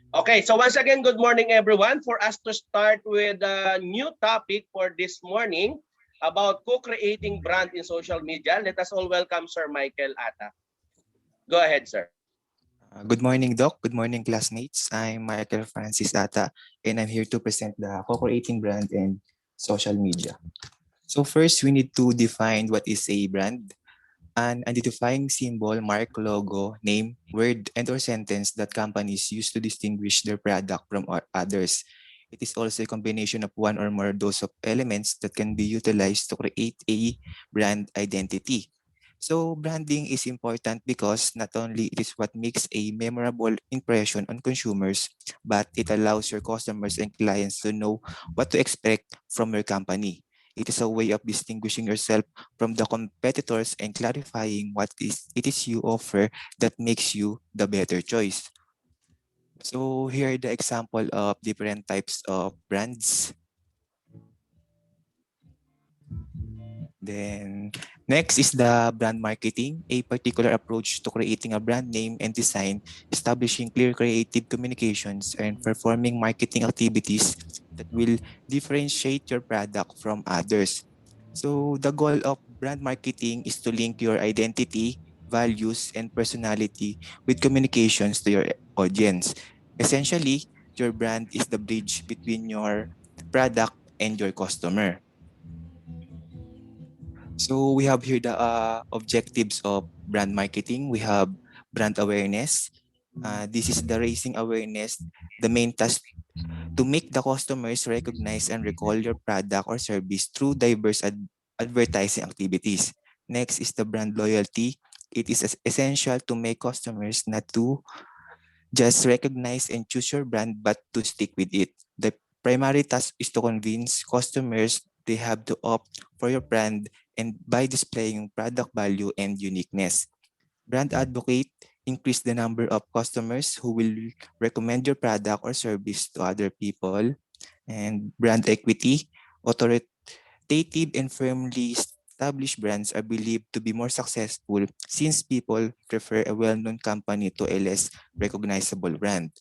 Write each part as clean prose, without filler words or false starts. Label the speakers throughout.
Speaker 1: Okay, so once again, good morning everyone. For us to start with a new topic for this morning about co-creating brand in social media, let us all welcome Sir Michael Ata. Go ahead, sir.
Speaker 2: Good morning, Doc. Good morning, classmates. I'm Michael Francis Ata, and I'm here to present the co-creating brand and social media. So first, we need to define what is a brand. An identifying symbol, mark, logo, name, word, and or sentence that companies use to distinguish their product from others. It is also a combination of one or more those of elements that can be utilized to create a brand identity. So branding is important because not only it is what makes a memorable impression on consumers, but it allows your customers and clients to know what to expect from your company. It is a way of distinguishing yourself from the competitors and clarifying what is it is you offer that makes you the better choice. So here are the example of different types of brands. Then next is the brand marketing, a particular approach to creating a brand name and design, establishing clear creative communications and performing marketing activities that will differentiate your product from others. So the goal of brand marketing is to link your identity, values, and personality with communications to your audience. Essentially, your brand is the bridge between your product and your customer. So we have here the objectives of brand marketing. We have brand awareness. This is the raising awareness. The main task to make the customers recognize and recall your product or service through diverse advertising activities. Next is the brand loyalty. It is essential to make customers not to just recognize and choose your brand, but to stick with it. The primary task is to convince customers they have to opt for your brand and by displaying product value and uniqueness. Brand advocate increase the number of customers who will recommend your product or service to other people. And brand equity, authoritative and firmly established brands are believed to be more successful since people prefer a well-known company to a less recognizable brand.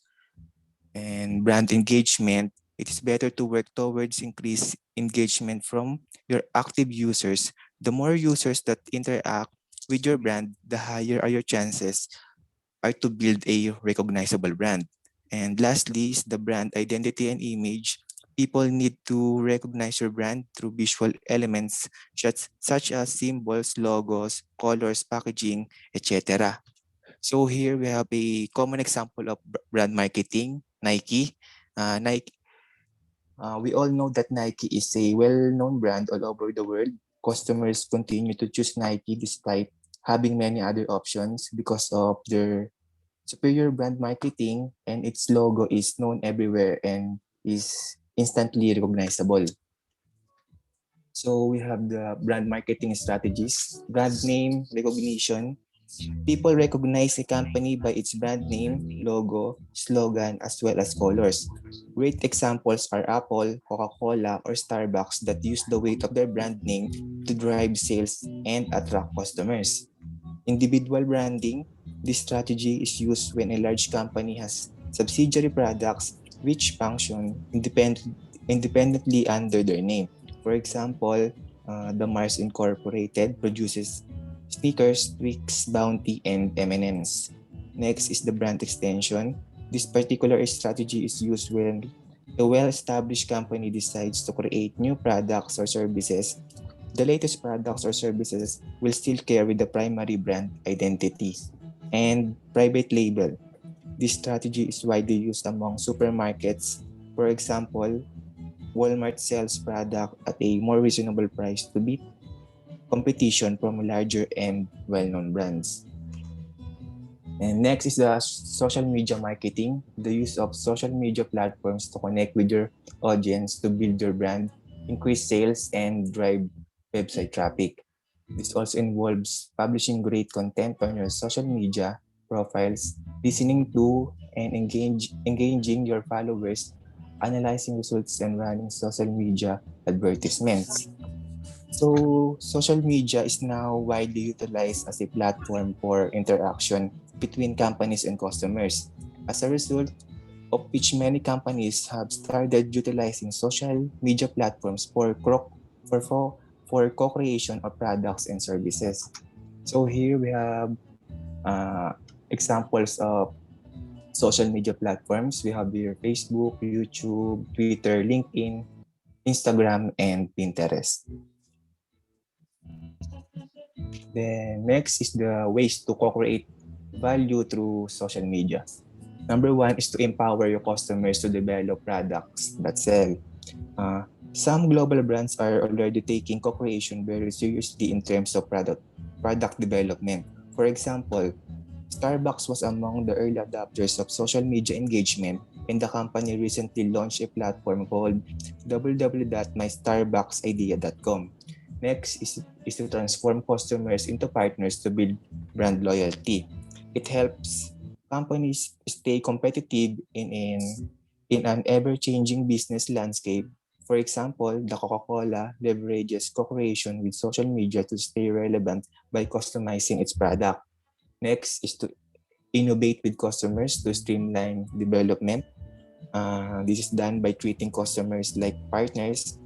Speaker 2: And brand engagement, it is better to work towards increased engagement from your active users. The more users that interact with your brand, the higher are your chances are to build a recognizable brand. And lastly is the brand identity and image. People need to recognize your brand through visual elements such as symbols, logos, colors, packaging, etc. So here we have a common example of brand marketing, Nike. Nike. We all know that Nike is a well-known brand all over the world. Customers continue to choose Nike despite having many other options because of their superior brand marketing, and its logo is known everywhere and is instantly recognizable. So we have the brand marketing strategies, brand name recognition. People recognize a company by its brand name, logo, slogan, as well as colors. Great examples are Apple, Coca-Cola, or Starbucks that use the weight of their brand name to drive sales and attract customers. Individual branding. This strategy is used when a large company has subsidiary products which function independently under their name. For example, the Mars Incorporated produces Snickers, Twix, Bounty, and M&Ms. Next is the brand extension. This particular strategy is used when a well-established company decides to create new products or services. The latest products or services will still carry the primary brand identity. And private label. This strategy is widely used among supermarkets. For example, Walmart sells product at a more reasonable price to beat competition from larger and well-known brands. And next is the social media marketing, the use of social media platforms to connect with your audience to build your brand, increase sales, and drive website traffic. This also involves publishing great content on your social media profiles, listening to and engaging your followers, analyzing results, and running social media advertisements. So, social media is now widely utilized as a platform for interaction between companies and customers. As a result, of which many companies have started utilizing social media platforms for co-creation of products and services. So here we have uh, examples of social media platforms. We have here Facebook, YouTube, Twitter, LinkedIn, Instagram, and Pinterest. Then next is the ways to co-create value through social media. Number one is to empower your customers to develop products that sell. Some global brands are already taking co-creation very seriously in terms of product development. For example, Starbucks was among the early adopters of social media engagement, and the company recently launched a platform called www.mystarbucksidea.com. Next is to transform customers into partners to build brand loyalty. It helps companies stay competitive in an ever-changing business landscape. For example, the Coca-Cola leverages co-creation with social media to stay relevant by customizing its product. Next is to innovate with customers to streamline development. This is done by treating customers like partners.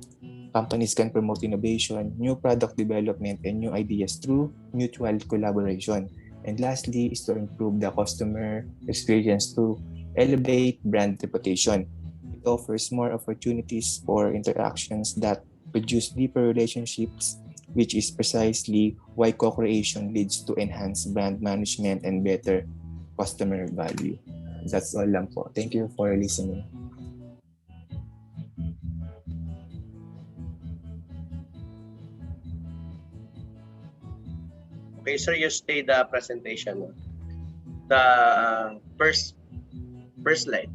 Speaker 2: Companies can promote innovation, new product development, and new ideas through mutual collaboration. And lastly is to improve the customer experience to elevate brand reputation. It offers more opportunities for interactions that produce deeper relationships, which is precisely why co-creation leads to enhanced brand management and better customer value. That's all lang po. Thank you for listening.
Speaker 1: Okay, sir, you stay the presentation. No? The first slide.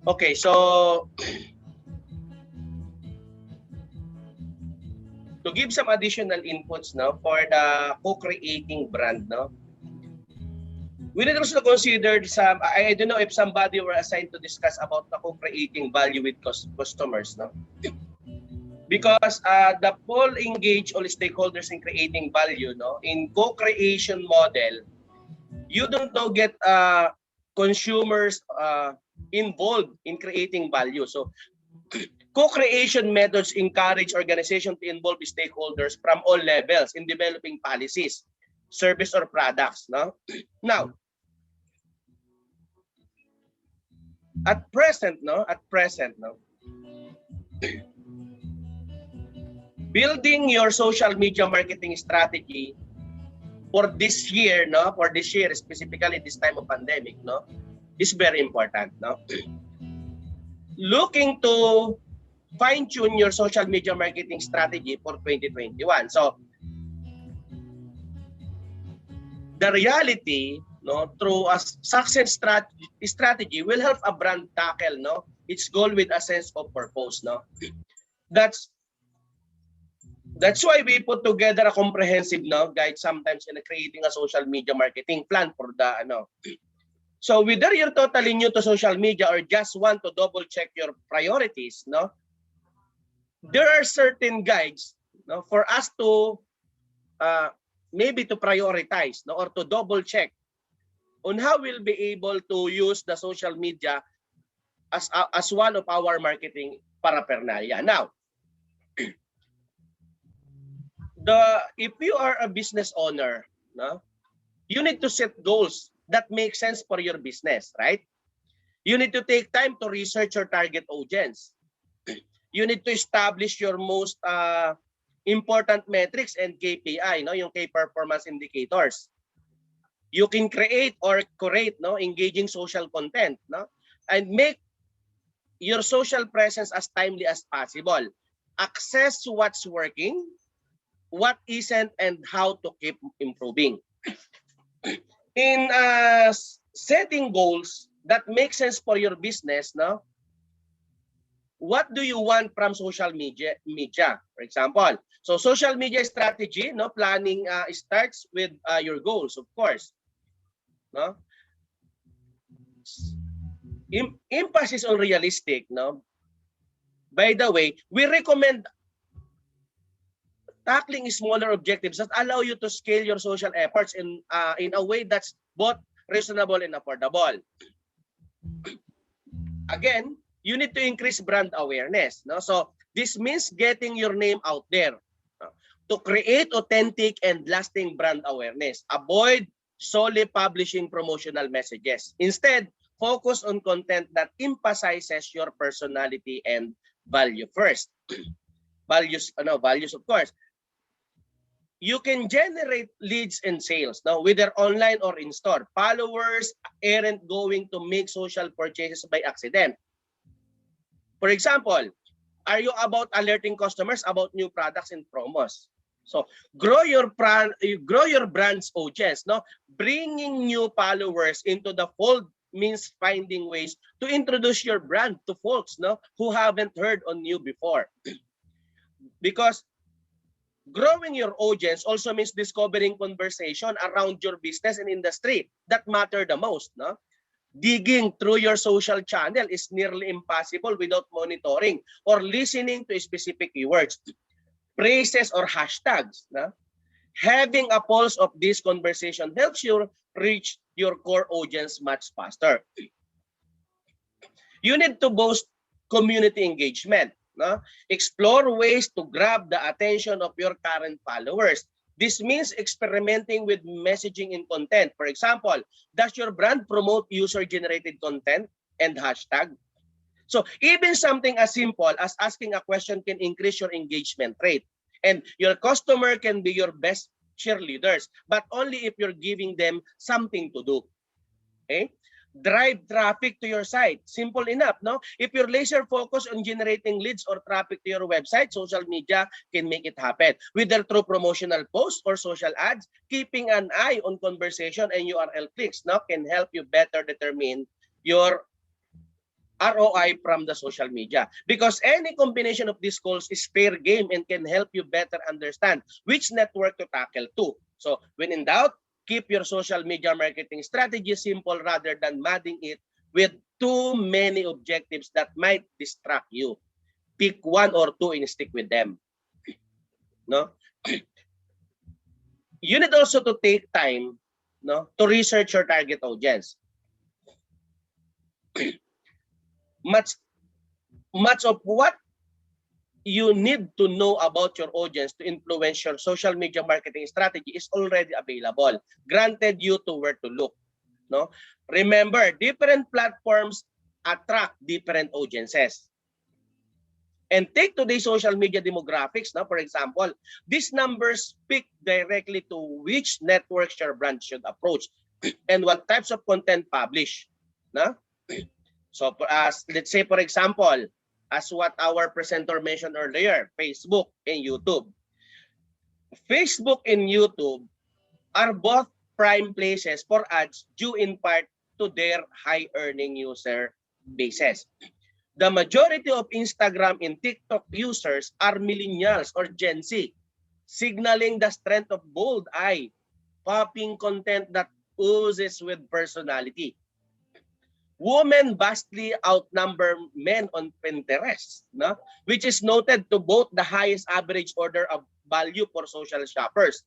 Speaker 1: Okay, so to give some additional inputs no for the co-creating brand no, we need also to consider some. I don't know if somebody were assigned to discuss about the co-creating value with customers no, because the full engage all stakeholders in creating value no in co-creation model. You don't know get consumers involved in creating value. So co-creation methods encourage organizations to involve stakeholders from all levels in developing policies, service or products. No? Now, at present, building your social media marketing strategy for this year, specifically this time of pandemic, no, is very important. No, looking to fine-tune your social media marketing strategy for 2021. So the reality, no, through a success strategy will help a brand tackle, no, its goal with a sense of purpose, no. That's why we put together a comprehensive, no, guide sometimes in creating a social media marketing plan for the, ano. So whether you're totally new to social media or just want to double check your priorities, no, there are certain guides, no, for us to uh, maybe to prioritize, no, or to double check on how we'll be able to use the social media as one of our marketing paraphernalia. Now, if you are a business owner, no, you need to set goals that make sense for your business, right? You need to take time to research your target audience. You need to establish your most important metrics and KPI, no, yung key performance indicators. You can create or curate, no, engaging social content, no, and make your social presence as timely as possible. Access what's working, what isn't, and how to keep improving. In setting goals that make sense for your business, no, what do you want from social media? For example, so social media strategy, no, planning starts with your goals, of course, no. Emphasis on realistic, no. By the way, we recommend tackling smaller objectives that allow you to scale your social efforts in a way that's both reasonable and affordable. Again, you need to increase brand awareness. No? So this means getting your name out there. To create authentic and lasting brand awareness, avoid solely publishing promotional messages. Instead, focus on content that emphasizes your personality and value first. Values, of course. You can generate leads and sales now, whether online or in store. Followers aren't going to make social purchases by accident. For example, are you about alerting customers about new products and promos? So grow your brand's audience. No, bringing new followers into the fold means finding ways to introduce your brand to folks, no, who haven't heard on you before. Because growing your audience also means discovering conversation around your business and industry that matter the most. No, digging through your social channel is nearly impossible without monitoring or listening to specific keywords, phrases, or hashtags. No? Having a pulse of this conversation helps you reach your core audience much faster. You need to boost community engagement. No? Explore ways to grab the attention of your current followers. This means experimenting with messaging and content. For example, does your brand promote user-generated content and hashtag? So even something as simple as asking a question can increase your engagement rate. And your customer can be your best cheerleaders, but only if you're giving them something to do. Okay? Drive traffic to your site. Simple enough, no? If you're laser focused on generating leads or traffic to your website, social media can make it happen. Whether through promotional posts or social ads, keeping an eye on conversation and URL clicks, no, can help you better determine your ROI from the social media. Because any combination of these goals is fair game and can help you better understand which network to tackle to. So when in doubt, keep your social media marketing strategy simple rather than mudding it with too many objectives that might distract you. Pick one or two and stick with them. No? You need also to take time, no, to research your target audience. Much of what you need to know about your audience to influence your social media marketing strategy is already available. Granted you to where to look. No? Remember, different platforms attract different audiences. And take today's social media demographics. Now, for example, these numbers speak directly to which networks your brand should approach and what types of content publish. No? So let's say, for example, as what our presenter mentioned earlier, Facebook and YouTube. Facebook and YouTube are both prime places for ads due in part to their high-earning user bases. The majority of Instagram and TikTok users are millennials or Gen Z, signaling the strength of bold eye, popping content that oozes with personality. Women vastly outnumber men on Pinterest, no? Which is noted to both the highest average order of value for social shoppers.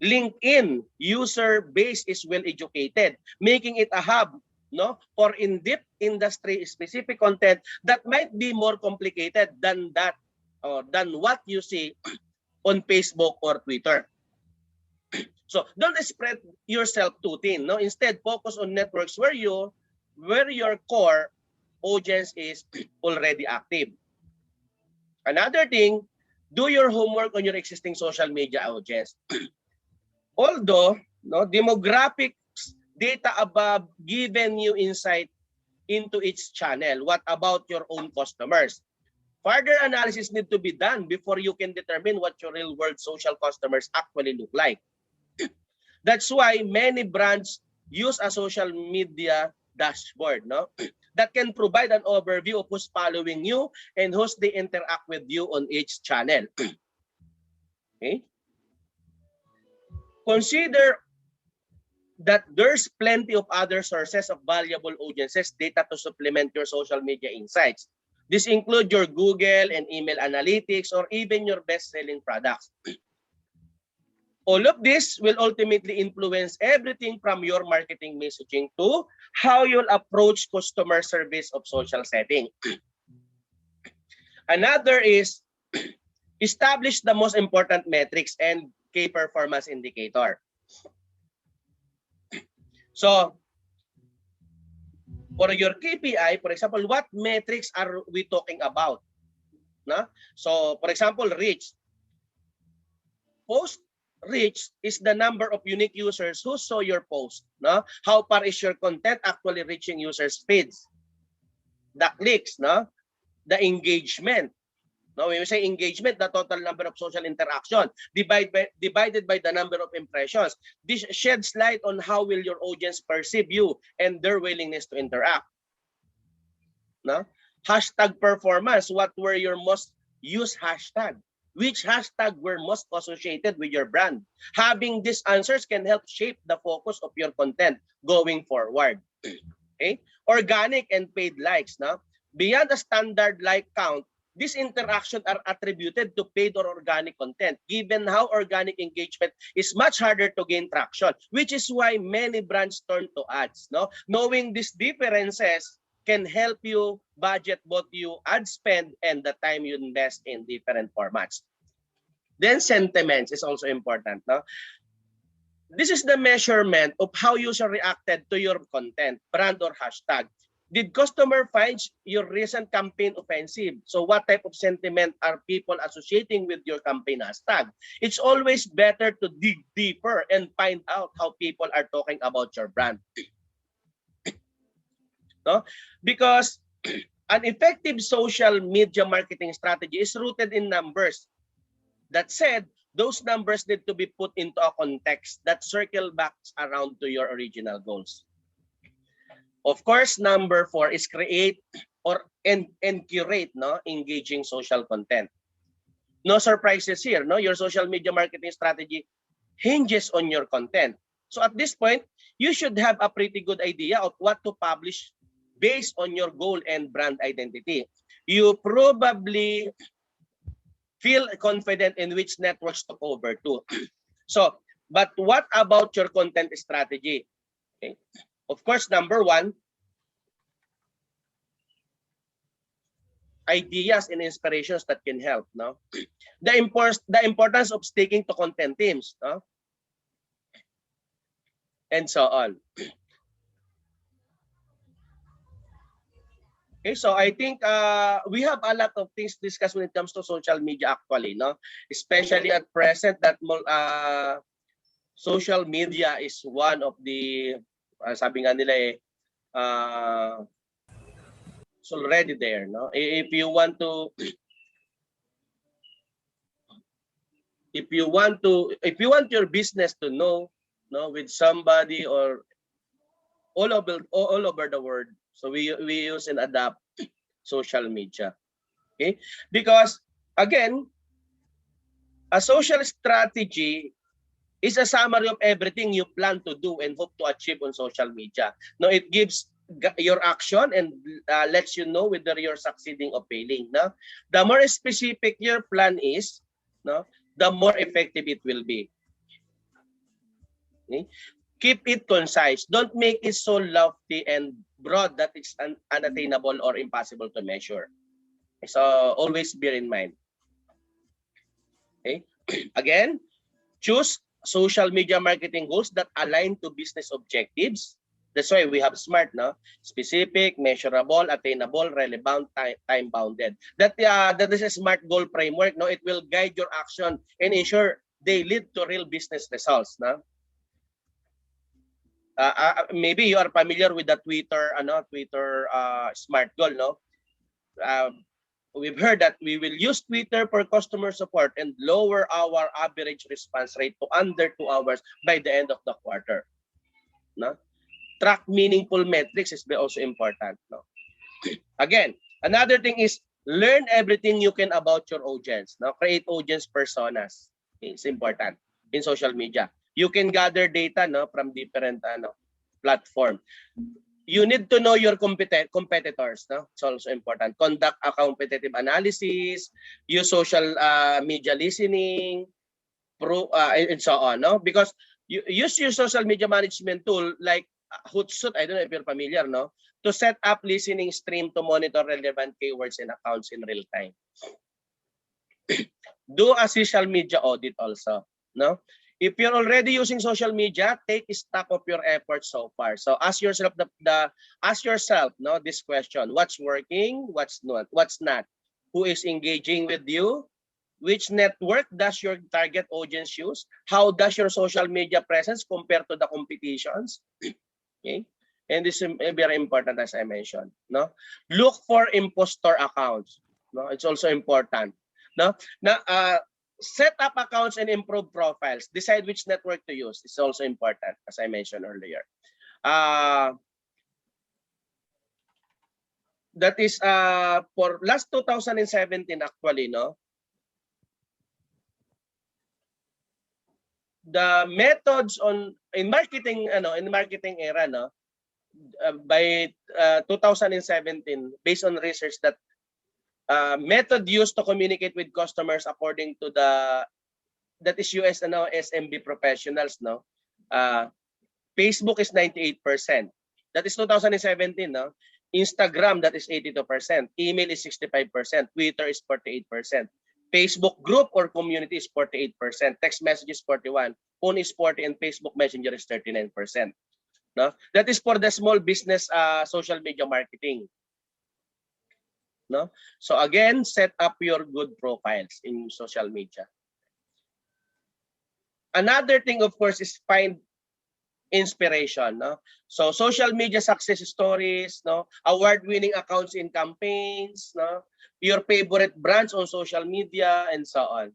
Speaker 1: LinkedIn user base is well educated, making it a hub, no, for in-depth industry-specific content that might be more complicated than than what you see on Facebook or Twitter. So don't spread yourself too thin. No, instead focus on networks where your core audience is already active. Another thing, do your homework on your existing social media audience. Although demographics data above given you insight into each channel, what about your own customers? Further analysis need to be done before you can determine what your real world social customers actually look like. That's why many brands use a social media dashboard, no? That can provide an overview of who's following you and who's they interact with you on each channel. Okay? Consider that there's plenty of other sources of valuable audiences data to supplement your social media insights. This include your Google and email analytics or even your best-selling products. All of this will ultimately influence everything from your marketing messaging to how you'll approach customer service of social setting. Another is establish the most important metrics and key performance indicator. So, for your KPI, for example, what metrics are we talking about? No? So, for example, reach. Post reach is the number of unique users who saw your post. No? How far is your content actually reaching users' feeds? The clicks, no? The engagement. No, when we say engagement, the total number of social interaction divided by the number of impressions. This sheds light on how will your audience perceive you and their willingness to interact. No? Hashtag performance. What were your most used hashtag? Which hashtag were most associated with your brand? Having these answers can help shape the focus of your content going forward. Okay? Organic and paid likes. No? Beyond the standard like count, these interactions are attributed to paid or organic content, given how organic engagement is much harder to gain traction, which is why many brands turn to ads. No? Knowing these differences can help you budget both your ad spend and the time you invest in different formats. Then sentiments is also important. No? This is the measurement of how user reacted to your content, brand or hashtag. Did customer find your recent campaign offensive? So what type of sentiment are people associating with your campaign hashtag? It's always better to dig deeper and find out how people are talking about your brand. No? Because an effective social media marketing strategy is rooted in numbers. That said, those numbers need to be put into a context that circle back around to your original goals. Of course, number 4 is create and curate engaging social content. No surprises here. No, your social media marketing strategy hinges on your content. So at this point, you should have a pretty good idea of what to publish based on your goal and brand identity. You probably feel confident in which networks to cover to. So, but what about your content strategy? Okay. Of course, number 1, ideas and inspirations that can help. No, the importance of sticking to content teams. No, and so on. Okay, so I think we have a lot of things discussed when it comes to social media actually, no? Especially at present that social media is one of the sabi nga nila it's already there, no? If you want to if you want your business to know, no, with somebody or all over the world, so we use and adapt social media. Okay, because again, a social strategy is a summary of everything you plan to do and hope to achieve on social media. No, it gives your action and lets you know whether you're succeeding or failing. No, the more specific your plan is, no, the more effective it will be. Okay? Keep it concise. Don't make it so lofty and broad that it's unattainable or impossible to measure. So always bear in mind. Okay? Again, choose social media marketing goals that align to business objectives. That's why we have SMART, no? Specific, measurable, attainable, relevant, time-bounded. That is a SMART goal framework. No, it will guide your action and ensure they lead to real business results. No? Maybe you are familiar with the Twitter SMART goal. No, we've heard that we will use Twitter for customer support and lower our average response rate to under 2 hours by the end of the quarter. No? Track meaningful metrics is also important. No? Again, another thing is learn everything you can about your audience. No? Create audience personas. It's important in social media. You can gather data from different platform. You need to know your competitors. No? It's also important. Conduct a competitive analysis, use social media listening, and so on, no? Because you use your social media management tool like Hootsuite, I don't know if you're familiar, no? To set up listening stream to monitor relevant keywords and accounts in real time. Do a social media audit also, no? If you're already using social media, take stock of your efforts so far. So ask yourself no, this question: what's working, what's not, who is engaging with you, which network does your target audience use, how does your social media presence compare to the competitions, okay? And this is very important, as I mentioned, no? Look for impostor accounts, no? It's also important, no? Now, set up accounts and improve profiles. Decide which network to use. It's also important, as I mentioned earlier. That is for last 2017 actually, no? The methods in marketing era, no, by 2017, based on research, that method used to communicate with customers according to that is US SMB professionals, no, Facebook is 98%. That is 2017, no? Instagram, that is 82%. Email is 65%. Twitter is 48%. Facebook group or community is 48%. Text message is 41%. Phone is 40%, and Facebook Messenger is 39%. No? That is for the small business social media marketing. No? So again, set up your good profiles in social media. Another thing, of course, is find inspiration, no? So social media success stories, no? Award-winning accounts in campaigns, no? Your favorite brands on social media, and so on.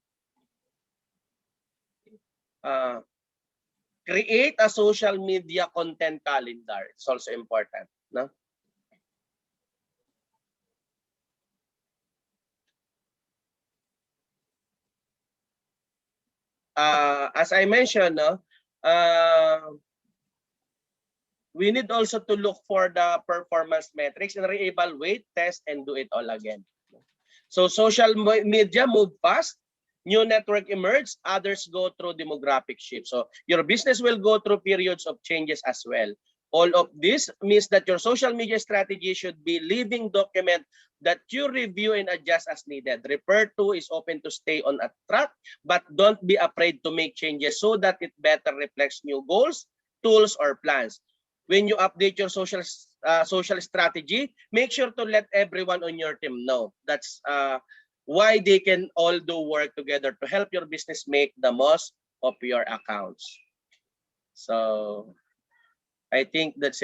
Speaker 1: Create a social media content calendar. It's also important, no? As I mentioned, no? We need also to look for the performance metrics and reevaluate, test, and do it all again. So social media move fast, new network emerge, others go through demographic shift. So your business will go through periods of changes as well. All of this means that your social media strategy should be living document that you review and adjust as needed. Refer to is open to stay on a track, but don't be afraid to make changes so that it better reflects new goals, tools, or plans. When you update your social strategy, make sure to let everyone on your team know. That's why they can all do work together to help your business make the most of your accounts. So I think that's it.